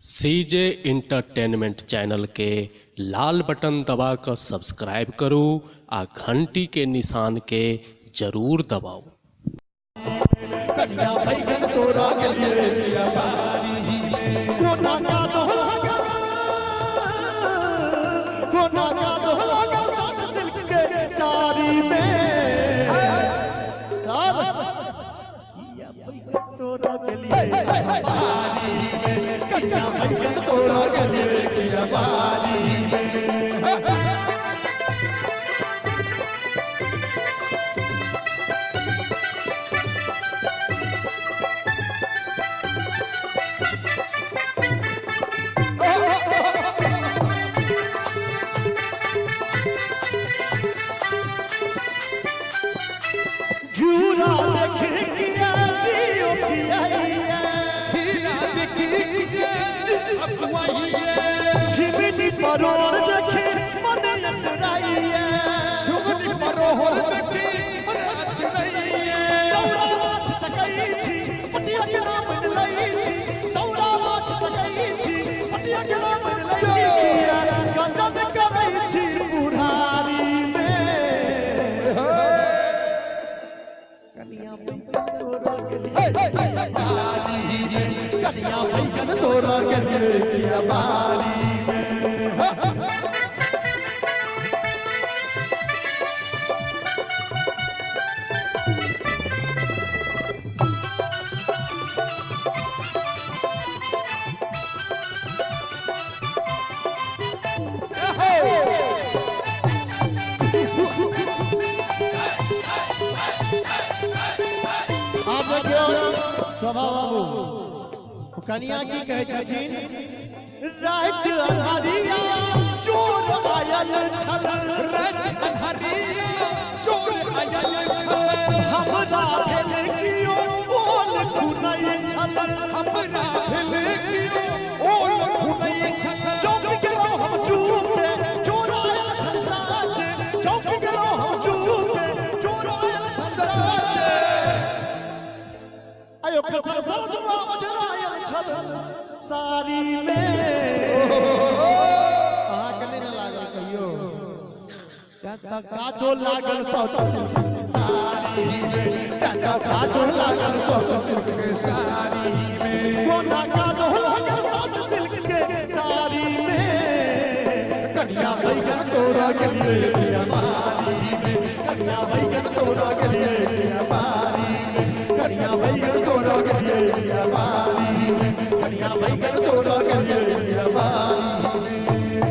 सीजे entertainment channel के लाल button दबाकर subscribe करो आ घंटी के निशान के जरूर दबाओ। मरोड़ देखे मने अंतराइए शुभनी मरोड़ देखे मने अंतराइए सौरा वाच तकई छी पटिया के नाम लई छी सौरा वाच तकई छी पटिया के नाम लई छी गजब करई छी बुढ़ारी में कनिया तोरा के लिए कनिया भैया तोरा के लिए बारी बाबू कनिया की कहे छथिन रात अन्हारिया चोर आयल छल रात अन्हारिया चोर आयल छल हमरा भेल कियो बोल खुनै छल हमरा भेल कियो बोल खुनै छल चौक गेलो हम चूके चोर आयल छल साच चौक गेलो हम चूके चोर आयल छल साच आयो कसर सरसुआ बजरायल छल सारी में आहा कने न लागल कहियो कादो लागल सौस सारी में कादो लागल सौस के सारी में कोना कादो लागल सौस सिल्क के सारी में कनिया भैया तोरा के लिए दिया बारी में कनिया भैया तोरा के लिए दिया बारी में कनिया भैया तोरा के लिए दिया बारी में कनिया भैया तोरा के लिए